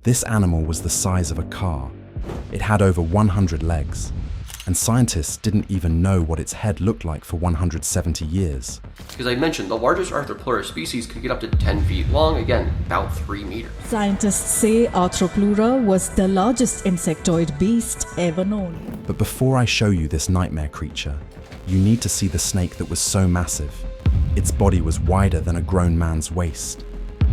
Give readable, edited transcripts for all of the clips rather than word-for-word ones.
This animal was the size of a car. It had over 100 legs, and scientists didn't even know what its head looked like for 170 years. Because I mentioned, the largest Arthropleura species could get up to 10 feet long, again, about 3 meters. Scientists say Arthropleura was the largest insectoid beast ever known. But before I show you this nightmare creature, you need to see the snake that was so massive. Its body was wider than a grown man's waist.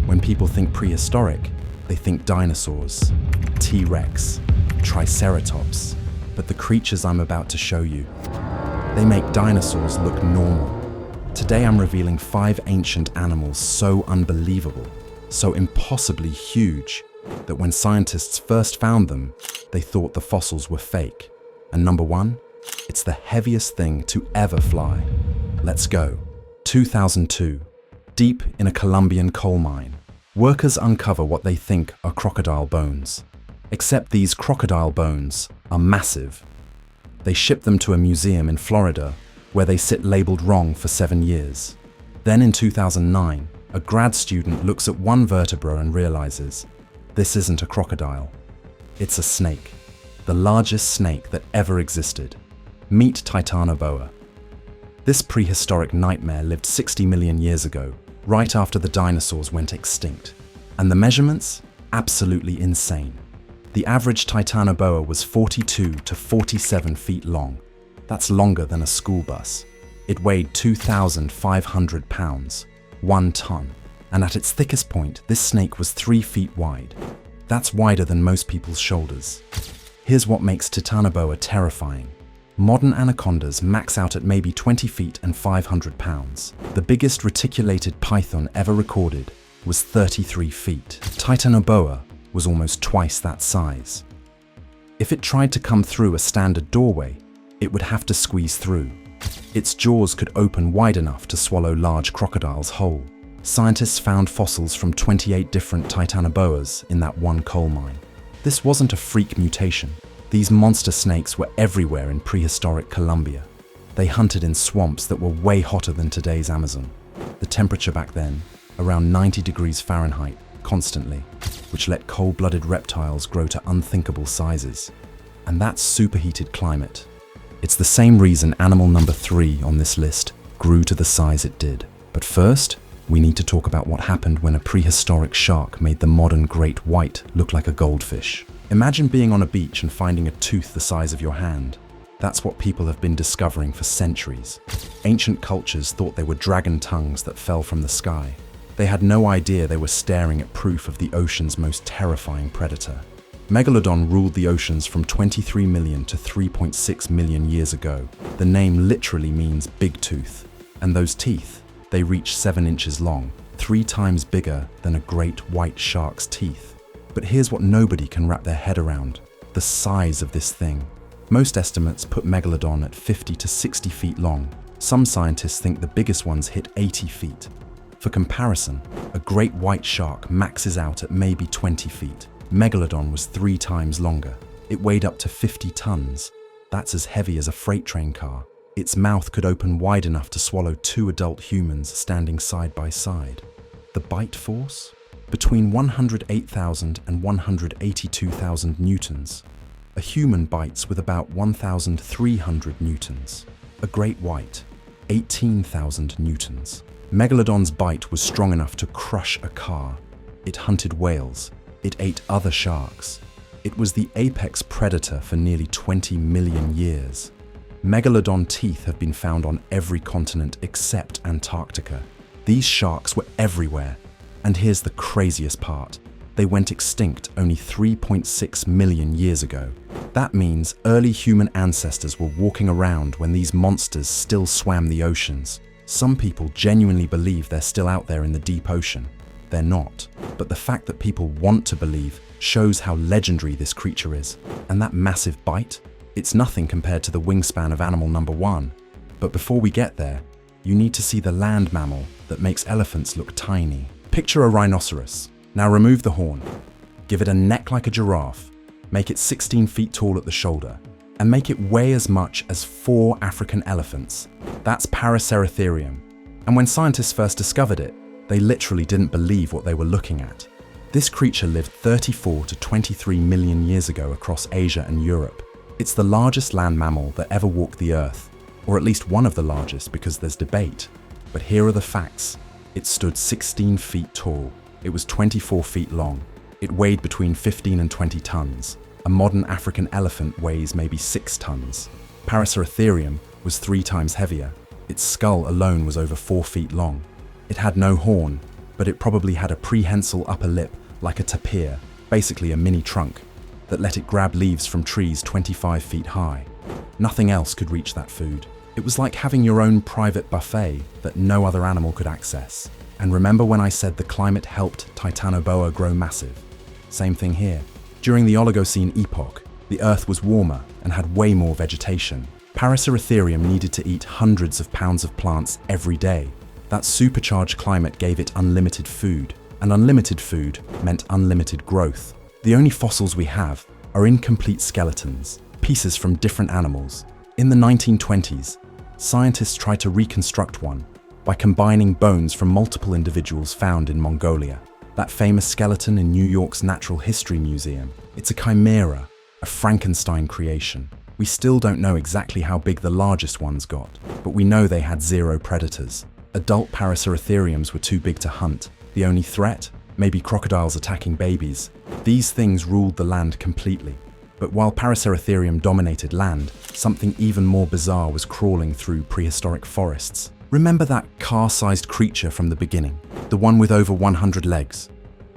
When people think prehistoric, they think dinosaurs, T-Rex, Triceratops. But the creatures I'm about to show you, they make dinosaurs look normal. Today I'm revealing 5 ancient animals so unbelievable, so impossibly huge, that when scientists first found them, they thought the fossils were fake. And number 1, it's the heaviest thing to ever fly. Let's go. 2002. Deep in a Colombian coal mine, workers uncover what they think are crocodile bones. Except these crocodile bones are massive. They ship them to a museum in Florida, where they sit labeled wrong for 7 years. Then in 2009, a grad student looks at one vertebra and realizes, this isn't a crocodile. It's a snake. The largest snake that ever existed. Meet Titanoboa. This prehistoric nightmare lived 60 million years ago, right after the dinosaurs went extinct. And the measurements? Absolutely insane. The average Titanoboa was 42 to 47 feet long. That's longer than a school bus. It weighed 2,500 pounds, 1 ton. And at its thickest point, this snake was 3 feet wide. That's wider than most people's shoulders. Here's what makes Titanoboa terrifying. Modern anacondas max out at maybe 20 feet and 500 pounds. The biggest reticulated python ever recorded was 33 feet. Titanoboa was almost twice that size. If it tried to come through a standard doorway, it would have to squeeze through. Its jaws could open wide enough to swallow large crocodiles whole. Scientists found fossils from 28 different Titanoboas in that one coal mine. This wasn't a freak mutation. These monster snakes were everywhere in prehistoric Colombia. They hunted in swamps that were way hotter than today's Amazon. The temperature back then, around 90 degrees Fahrenheit, constantly, which let cold-blooded reptiles grow to unthinkable sizes. And that superheated climate. It's the same reason animal number 3 on this list grew to the size it did. But first, we need to talk about what happened when a prehistoric shark made the modern great white look like a goldfish. Imagine being on a beach and finding a tooth the size of your hand. That's what people have been discovering for centuries. Ancient cultures thought they were dragon tongues that fell from the sky. They had no idea they were staring at proof of the ocean's most terrifying predator. Megalodon ruled the oceans from 23 million to 3.6 million years ago. The name literally means big tooth. And those teeth, they reach 7 inches long, 3 times bigger than a great white shark's teeth. But here's what nobody can wrap their head around: the size of this thing. Most estimates put Megalodon at 50 to 60 feet long. Some scientists think the biggest ones hit 80 feet. For comparison, a great white shark maxes out at maybe 20 feet. Megalodon was 3 times longer. It weighed up to 50 tons. That's as heavy as a freight train car. Its mouth could open wide enough to swallow 2 adult humans standing side by side. The bite force? Between 108,000 and 182,000 newtons. A human bites with about 1,300 newtons. A great white, 18,000 newtons. Megalodon's bite was strong enough to crush a car. It hunted whales. It ate other sharks. It was the apex predator for nearly 20 million years. Megalodon teeth have been found on every continent except Antarctica. These sharks were everywhere. And here's the craziest part. They went extinct only 3.6 million years ago. That means early human ancestors were walking around when these monsters still swam the oceans. Some people genuinely believe they're still out there in the deep ocean. They're not. But the fact that people want to believe shows how legendary this creature is. And that massive bite? It's nothing compared to the wingspan of animal number 1. But before we get there, you need to see the land mammal that makes elephants look tiny. Picture a rhinoceros. Now remove the horn. Give it a neck like a giraffe. Make it 16 feet tall at the shoulder. And make it weigh as much as 4 African elephants. That's Paraceratherium. And when scientists first discovered it, they literally didn't believe what they were looking at. This creature lived 34 to 23 million years ago across Asia and Europe. It's the largest land mammal that ever walked the earth, or at least one of the largest because there's debate. But here are the facts. It stood 16 feet tall. It was 24 feet long. It weighed between 15 and 20 tons. A modern African elephant weighs maybe 6 tons. Paraceratherium was 3 times heavier. Its skull alone was over 4 feet long. It had no horn, but it probably had a prehensile upper lip like a tapir, basically a mini trunk, that let it grab leaves from trees 25 feet high. Nothing else could reach that food. It was like having your own private buffet that no other animal could access. And remember when I said the climate helped Titanoboa grow massive? Same thing here. During the Oligocene epoch, the Earth was warmer and had way more vegetation. Paraceratherium needed to eat hundreds of pounds of plants every day. That supercharged climate gave it unlimited food, and unlimited food meant unlimited growth. The only fossils we have are incomplete skeletons, pieces from different animals. In the 1920s, scientists tried to reconstruct one by combining bones from multiple individuals found in Mongolia. That famous skeleton in New York's Natural History Museum. It's a chimera, a Frankenstein creation. We still don't know exactly how big the largest ones got, but we know they had 0 predators. Adult Paraceratheriums were too big to hunt. The only threat? Maybe crocodiles attacking babies. These things ruled the land completely. But while Paraceratherium dominated land, something even more bizarre was crawling through prehistoric forests. Remember that car-sized creature from the beginning? The one with over 100 legs?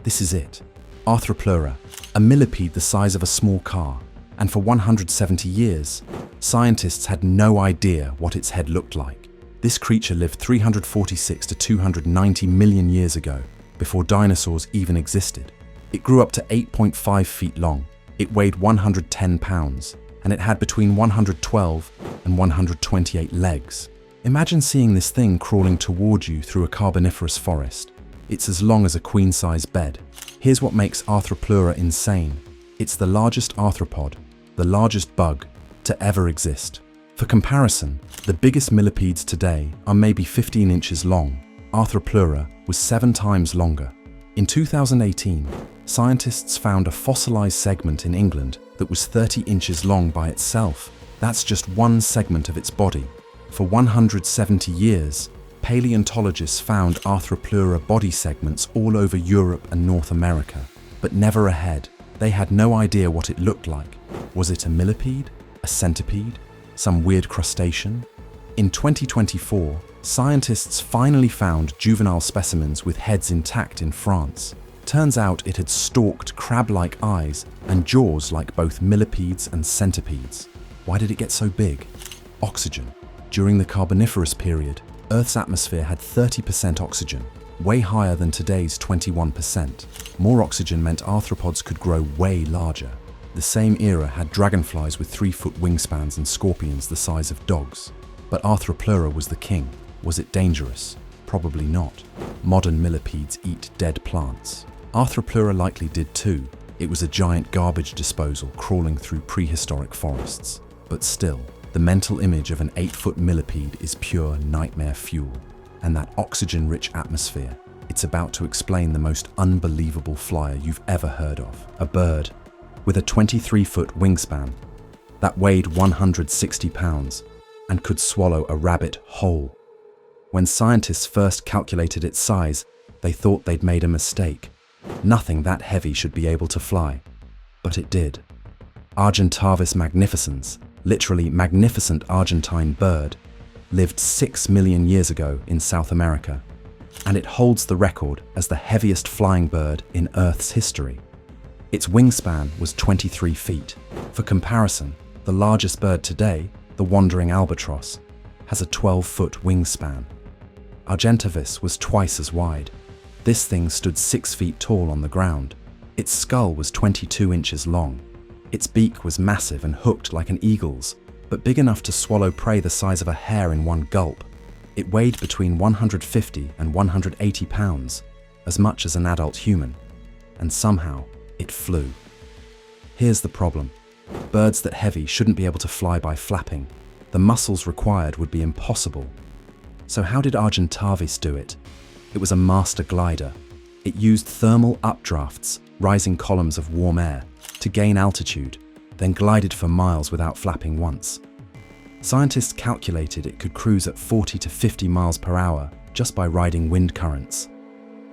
This is it. Arthropleura, a millipede the size of a small car. And for 170 years, scientists had no idea what its head looked like. This creature lived 346 to 290 million years ago, before dinosaurs even existed. It grew up to 8.5 feet long. It weighed 110 pounds, and it had between 112 and 128 legs. Imagine seeing this thing crawling toward you through a carboniferous forest. It's as long as a queen-size bed. Here's what makes Arthropleura insane. It's the largest arthropod, the largest bug, to ever exist. For comparison, the biggest millipedes today are maybe 15 inches long. Arthropleura was 7 times longer. In 2018, scientists found a fossilized segment in England that was 30 inches long by itself. That's just one segment of its body. For 170 years, paleontologists found Arthropleura body segments all over Europe and North America, but never a head. They had no idea what it looked like. Was it a millipede? A centipede? Some weird crustacean? In 2024, scientists finally found juvenile specimens with heads intact in France. Turns out it had stalked crab-like eyes and jaws like both millipedes and centipedes. Why did it get so big? Oxygen. During the Carboniferous period, Earth's atmosphere had 30% oxygen, way higher than today's 21%. More oxygen meant arthropods could grow way larger. The same era had dragonflies with 3-foot wingspans and scorpions the size of dogs. But Arthropleura was the king. Was it dangerous? Probably not. Modern millipedes eat dead plants. Arthropleura likely did too. It was a giant garbage disposal crawling through prehistoric forests. But still, the mental image of an 8-foot millipede is pure nightmare fuel. And that oxygen-rich atmosphere, it's about to explain the most unbelievable flyer you've ever heard of. A bird with a 23-foot wingspan that weighed 160 pounds and could swallow a rabbit whole. When scientists first calculated its size, they thought they'd made a mistake. Nothing that heavy should be able to fly. But it did. Argentavis magnificens, literally magnificent Argentine bird, lived 6 million years ago in South America, and it holds the record as the heaviest flying bird in Earth's history. Its wingspan was 23 feet. For comparison, the largest bird today, the wandering albatross, has a 12-foot wingspan. Argentavis was twice as wide. This thing stood 6 feet tall on the ground. Its skull was 22 inches long. Its beak was massive and hooked like an eagle's, but big enough to swallow prey the size of a hair in one gulp. It weighed between 150 and 180 pounds, as much as an adult human, and somehow it flew. Here's the problem. Birds that heavy shouldn't be able to fly by flapping. The muscles required would be impossible. So how did Argentavis do it? It was a master glider. It used thermal updrafts, rising columns of warm air, to gain altitude, then glided for miles without flapping once. Scientists calculated it could cruise at 40 to 50 miles per hour just by riding wind currents.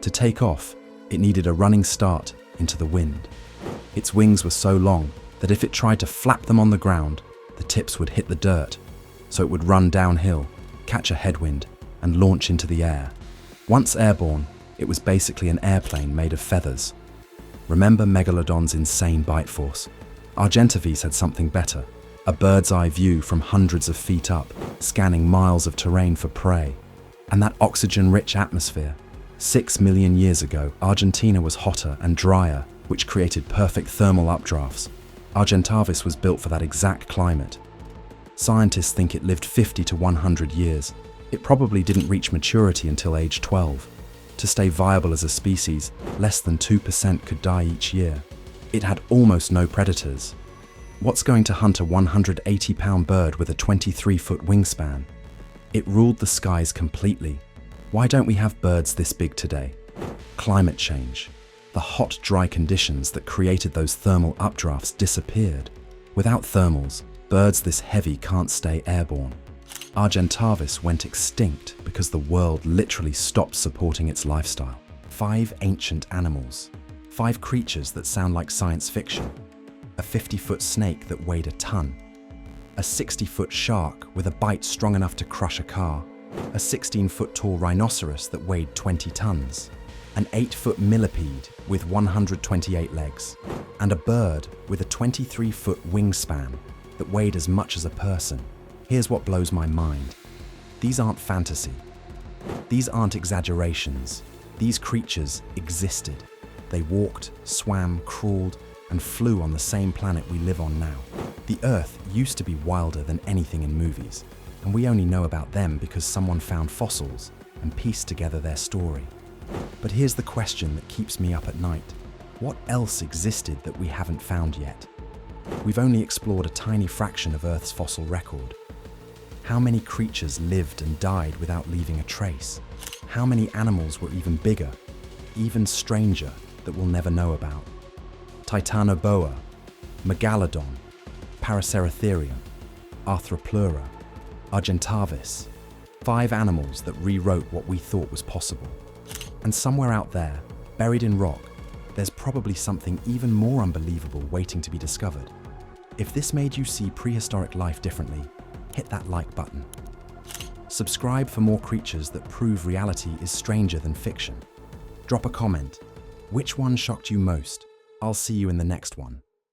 To take off, it needed a running start into the wind. Its wings were so long that if it tried to flap them on the ground, the tips would hit the dirt, so it would run downhill, catch a headwind, and launch into the air. Once airborne, it was basically an airplane made of feathers. Remember Megalodon's insane bite force? Argentavis had something better, a bird's eye view from hundreds of feet up, scanning miles of terrain for prey. And that oxygen-rich atmosphere. 6 million years ago, Argentina was hotter and drier, which created perfect thermal updrafts. Argentavis was built for that exact climate. Scientists think it lived 50 to 100 years. It probably didn't reach maturity until age 12. To stay viable as a species, less than 2% could die each year. It had almost no predators. What's going to hunt a 180-pound bird with a 23-foot wingspan? It ruled the skies completely. Why don't we have birds this big today? Climate change. The hot, dry conditions that created those thermal updrafts disappeared. Without thermals, birds this heavy can't stay airborne. Argentavis went extinct because the world literally stopped supporting its lifestyle. 5 ancient animals. 5 creatures that sound like science fiction. A 50-foot snake that weighed a ton. A 60-foot shark with a bite strong enough to crush a car. A 16-foot tall rhinoceros that weighed 20 tons. An 8-foot millipede with 128 legs. And a bird with a 23-foot wingspan that weighed as much as a person. Here's what blows my mind. These aren't fantasy. These aren't exaggerations. These creatures existed. They walked, swam, crawled, and flew on the same planet we live on now. The Earth used to be wilder than anything in movies, and we only know about them because someone found fossils and pieced together their story. But here's the question that keeps me up at night. What else existed that we haven't found yet? We've only explored a tiny fraction of Earth's fossil record. How many creatures lived and died without leaving a trace? How many animals were even bigger, even stranger, that we'll never know about? Titanoboa, Megalodon, Paraceratherium, Arthropleura, Argentavis. 5 animals that rewrote what we thought was possible. And somewhere out there, buried in rock, there's probably something even more unbelievable waiting to be discovered. If this made you see prehistoric life differently, hit that like button. Subscribe for more creatures that prove reality is stranger than fiction. Drop a comment. Which one shocked you most? I'll see you in the next one.